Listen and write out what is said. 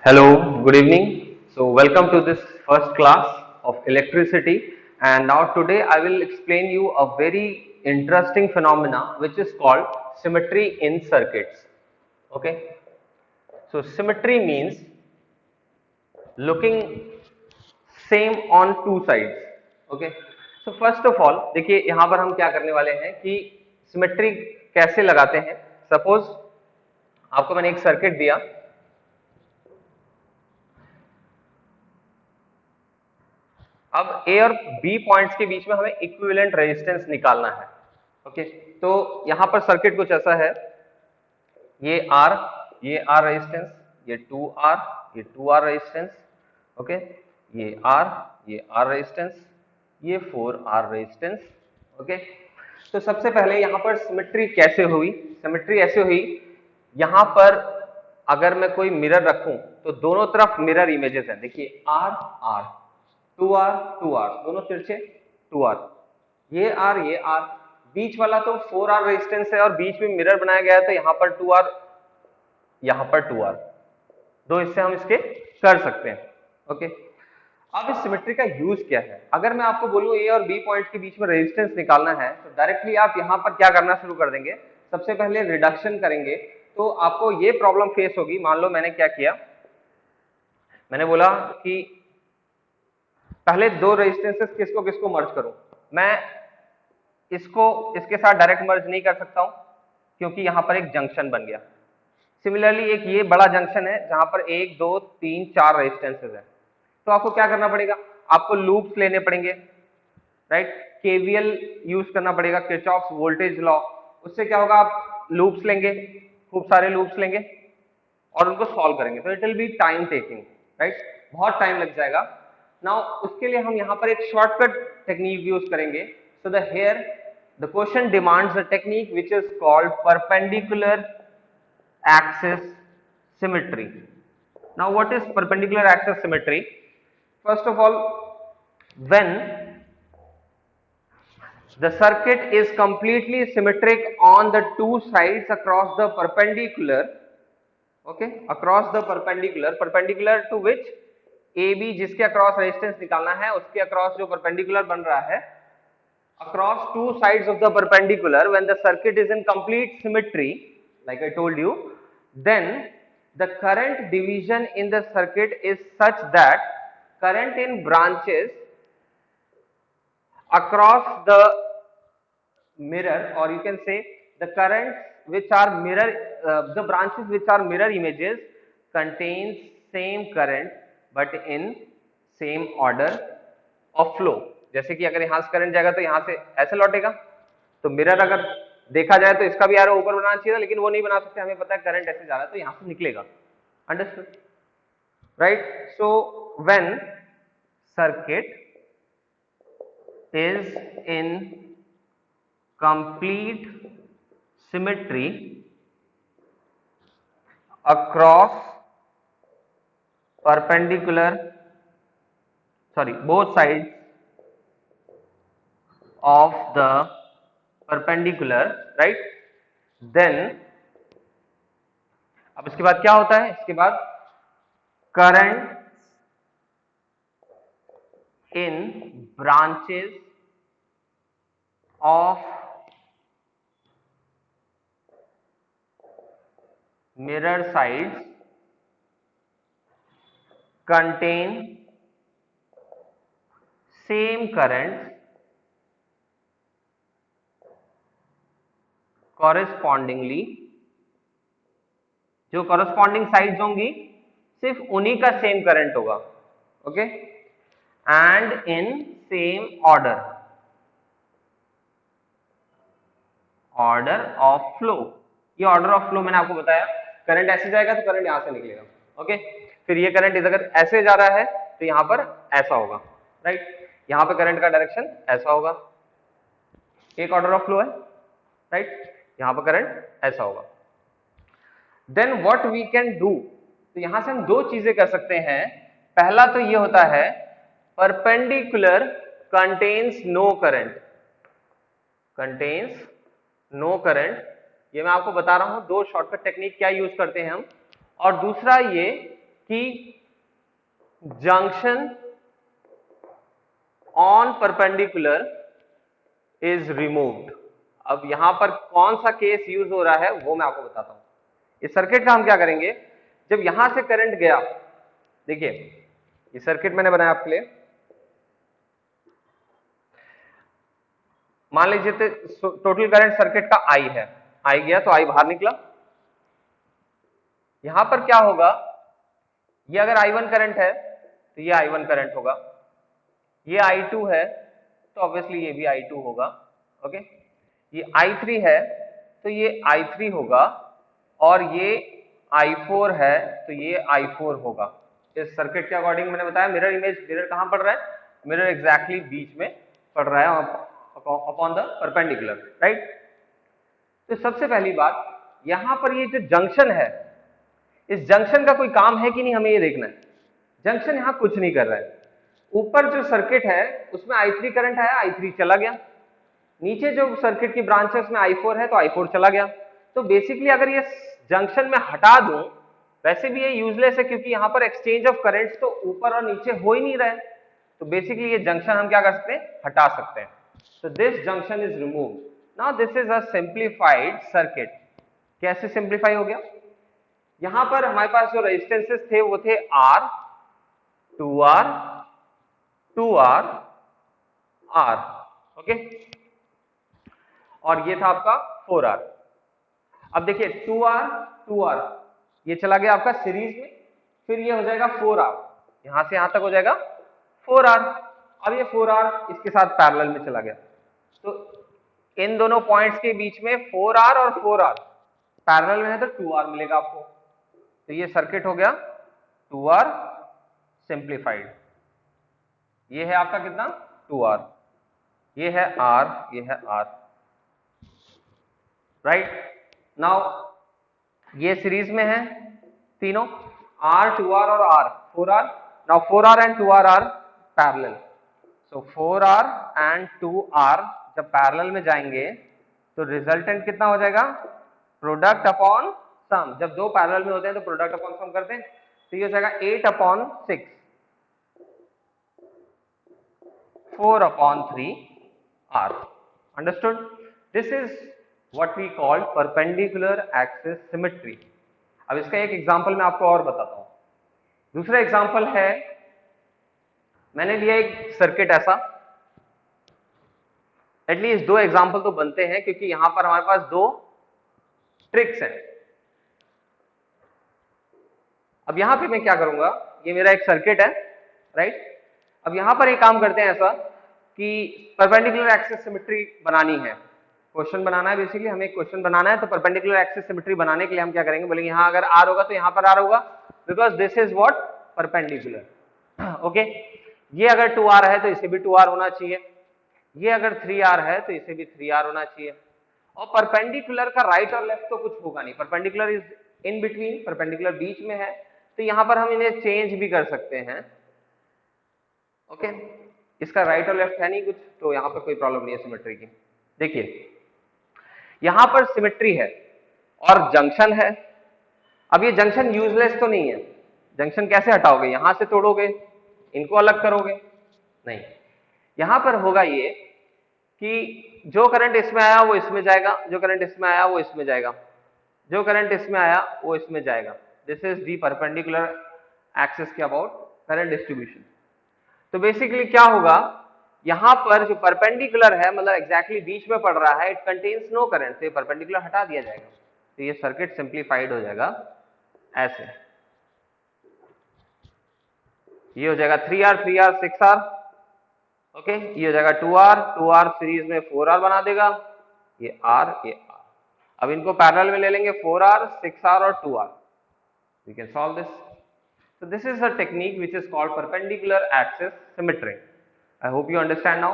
Hello, good evening. So, welcome to this first class of electricity. And now, today, I will explain you a very interesting phenomena which is called symmetry in circuits. Okay, so symmetry means looking same on two sides. Okay, so first of all, देखिए यहाँ पर हम क्या करने वाले हैं कि symmetry कैसे लगाते हैं. सपोज आपको मैंने एक सर्किट दिया. अब ए और बी पॉइंट्स के बीच में हमें इक्विवेलेंट रेजिस्टेंस निकालना है. ओके, तो यहां पर सर्किट कुछ ऐसा है. ये आर, ये आर रेजिस्टेंस, ये 2R, ये 2R रेजिस्टेंस. ओके, ये आर रेजिस्टेंस, ये 4R रेजिस्टेंस. ओके, तो सबसे पहले यहां पर सिमेट्री कैसे हुई. सिमेट्री ऐसे हुई, यहां पर अगर मैं कोई मिरर रखूं तो दोनों तरफ मिरर इमेजेस हैं. देखिए आर आर, 2R दोनों तिरछे 2R, ये आर, बीच वाला तो 4R रेजिस्टेंस है और बीच में मिरर बनाया गया है, तो यहां पर 2R, यहां पर 2R. दो हिस्से हम इसके कर सकते हैं. ओके, अब इस सिमेट्री का यूज क्या है. अगर मैं आपको बोलूं ए और बी पॉइंट के बीच में रेजिस्टेंस निकालना है तो डायरेक्टली आप यहां पर क्या करना शुरू कर देंगे. सबसे पहले रिडक्शन करेंगे तो आपको ये प्रॉब्लम फेस होगी. मान लो मैंने क्या किया, मैंने बोला कि पहले दो रेजिस्टेंसेस किसको किसको मर्ज करूं. मैं इसको इसके साथ डायरेक्ट मर्ज नहीं कर सकता हूं क्योंकि यहां पर एक जंक्शन बन गया. सिमिलरली एक ये बड़ा जंक्शन है जहां पर 1 2 3 4 रेजिस्टेंसेस है. तो आपको क्या करना पड़ेगा, आपको लूप्स लेने पड़ेंगे. राइट, केवीएल यूज करना पड़ेगा, किरचॉफ्स वोल्टेज लॉ. उससे क्या होगा, आप लूप्स लेंगे, खूब सारे लूप्स लेंगे और उनको सॉल्व करेंगे. तो it will be time taking. Right, बहुत टाइम लग जाएगा. नाउ उसके लिए हम यहाँ पर एक शॉर्टकट टेक्निक यूज करेंगे. So the here the question demands the technique which is called perpendicular axis symmetry. Now what is perpendicular axis symmetry? First of all, when the circuit is completely symmetric on the two sides across the perpendicular, okay, across the perpendicular to which AB, जिसके across resistance निकालना है उसके across जो perpendicular बन रहा है, across two sides of the perpendicular, when the circuit is in complete symmetry, like I told you, then the current division in the circuit is such that current in branches across the mirror, or you can say the currents which are mirror, the branches which are mirror images contains same current but in same order of flow. जैसे कि अगर यहां से current जाएगा तो यहां से ऐसे लौटेगा, तो मिरर अगर देखा जाए तो इसका भी एरो ऊपर बनाना चाहिए था, लेकिन वो नहीं बना सकते. हमें पता है करंट ऐसे जा रहा है तो यहां से निकलेगा. Understood, right. So when circuit is in complete symmetry across perpendicular, both sides of the perpendicular, right, then अब इसके बाद क्या होता है, इसके बाद current in branches of mirror sides contain same currents correspondingly. जो corresponding sides होंगी सिर्फ उन्हीं का सेम करंट होगा. Okay, and in same order of flow. ये ऑर्डर ऑफ फ्लो मैंने आपको बताया, करंट ऐसे जाएगा तो करंट यहां से निकलेगा. ओके, फिर ये करंट इधर अगर ऐसे जा रहा है तो यहां पर ऐसा होगा. राइट, यहां पे करंट का डायरेक्शन ऐसा होगा, एक ऑर्डर ऑफ फ्लो है. राइट, यहां पर करंट ऐसा होगा. Then what we can do, तो यहां से हम दो चीजें कर सकते हैं. पहला तो ये होता है perpendicular contains no current, contains no current. ये मैं आपको बता रहा हूं दो शॉर्टकट टेक्निक क्या यूज करते हैं हम. और दूसरा ये कि junction on perpendicular is removed. अब यहां पर कौन सा केस यूज हो रहा है वो मैं आपको बताता हूं। इस सर्किट का हम क्या करेंगे, जब यहां से करंट गया, देखिए ये सर्किट मैंने बनाया आपके लिए, मान लीजिए टोटल करंट सर्किट का I है, I गया तो I बाहर निकला। यहां पर क्या होगा, ये अगर I1 करंट है तो ये I1 करंट होगा, ये I2 है तो ऑब्वियसली ये भी I2 होगा, ओके। ये I3 है तो ये I3 होगा, और ये I4 है तो ये I4 होगा। इस सर्किट के अकॉर्डिंग मैंने बताया मिरर इमेज, मिरर कहां पड़ रहा है, मिरर एग्जैक्टली बीच में पड़ रहा है अपॉन द परपेंडिकुलर, राइट। तो सबसे पहली बात, यहां पर ये जो जंक्शन है, इस जंक्शन का कोई काम है कि नहीं हमें ये देखना है। जंक्शन यहां कुछ नहीं कर रहा है। ऊपर जो सर्किट है उसमें I3 करंट आया, I3 चला गया। नीचे जो सर्किट की ब्रांच है उसमें I4 है तो I4 चला गया। तो बेसिकली अगर ये जंक्शन में हटा दूं, वैसे भी ये यूजलेस है क्योंकि यहां पर एक्सचेंज ऑफ करंट्स तो ऊपर और नीचे हो ही नहीं रहे, तो बेसिकली ये जंक्शन हम क्या कर सकते हैं, हटा सकते हैं। तो this junction is removed. Now this is a simplified circuit. कैसे सिंप्लीफाई हो गया, यहां पर हमारे पास जो रेजिस्टेंसेस थे वो थे R, 2R, 2R, R, okay, और ये था आपका 4R। अब देखिए 2R 2R ये चला गया आपका सीरीज में, फिर ये हो जाएगा 4R, यहां से यहां तक हो जाएगा 4R। अब ये 4R इसके साथ पैरेलल में चला गया, तो इन दोनों पॉइंट्स के बीच में 4R और 4R पैरेलल में है तो 2R मिलेगा आपको। तो ये सर्किट हो गया 2R सिंप्लीफाइड। ये है आपका कितना 2R, ये है R, ये है R, राइट। नाउ ये सीरीज में है तीनों, R, 2R और R, 4R। Now 4R and 2R are parallel, so 4R and 2R जब पैरेलल में जाएंगे तो रिजल्टेंट कितना हो जाएगा, प्रोडक्ट अपॉन सम। जब दो पैरेलल में होते हैं तो प्रोडक्ट अपॉन सम करते हैं, तो ये हो जाएगा 8/6, 4/3R। Understood? This is what we call perpendicular axis symmetry. अब इसका एक एग्जांपल मैं आपको और बताता हूं। दूसरा एग्जांपल है, मैंने लिया एक सर्किट ऐसा, एटलीस्ट दो एग्जांपल तो बनते हैं क्योंकि यहां पर हमारे पास दो ट्रिक्स हैं। अब यहां पे मैं क्या करूंगा, ये मेरा एक सर्किट है, राइट। अब यहां पर एक काम करते हैं ऐसा कि परपेंडिकुलर एक्सिस सिमेट्री बनानी है, क्वेश्चन बनाना है, बेसिकली हमें एक क्वेश्चन बनाना है। तो परपेंडिकुलर एक्सिस सिमेट्री बनाने के लिए हम क्या करेंगे, बोलेंगे यहां अगर R होगा तो यहां पर R होगा, because this is what perpendicular, okay. ये अगर 2R है तो इसे भी 2R होना चाहिए, ये अगर 3R है तो इसे भी 3R होना चाहिए। और परपेंडिकुलर का राइट और लेफ्ट तो कुछ होगा नहीं, perpendicular is in between, perpendicular बीच में है, तो यहां पर हम इन्हें चेंज भी कर सकते हैं, ओके। इसका राइट और लेफ्ट है नहीं कुछ, तो यहां पर कोई प्रॉब्लम नहीं है सिमेट्री की। देखिए यहां पर सिमेट्री है और जंक्शन है। अब ये जंक्शन यूजलेस तो नहीं है, जंक्शन कैसे हटाओगे, यहां से तोड़ोगे, इनको अलग करोगे, नहीं। यहां पर होगा ये कि जो करंट इसमें आया वो इसमें जाएगा, जो करंट इसमें आया वो इसमें जाएगा, जो करंट इसमें आया वो इसमें जाएगा। This is the perpendicular axis के अबाउट करंट डिस्ट्रीब्यूशन। तो बेसिकली क्या होगा, यहां पर जो परपेंडिकुलर है, मतलब एग्जैक्टली बीच में पड़ रहा है, इट कंटेन्स नो करंट, तो ये परपेंडिकुलर हटा दिया जाएगा, तो ये सर्किट सिंप्लीफाइड हो जाएगा ऐसे। ये हो जाएगा 3R 3R 6R, ओके। ये हो जाएगा 2R 2R सीरीज में 4R बना देगा, ये R ये R। अब इनको पैरेलल में ले लेंगे 4R 6R और 2R, we can solve this. So this is a technique which is called perpendicular axis symmetry. I hope you understand now.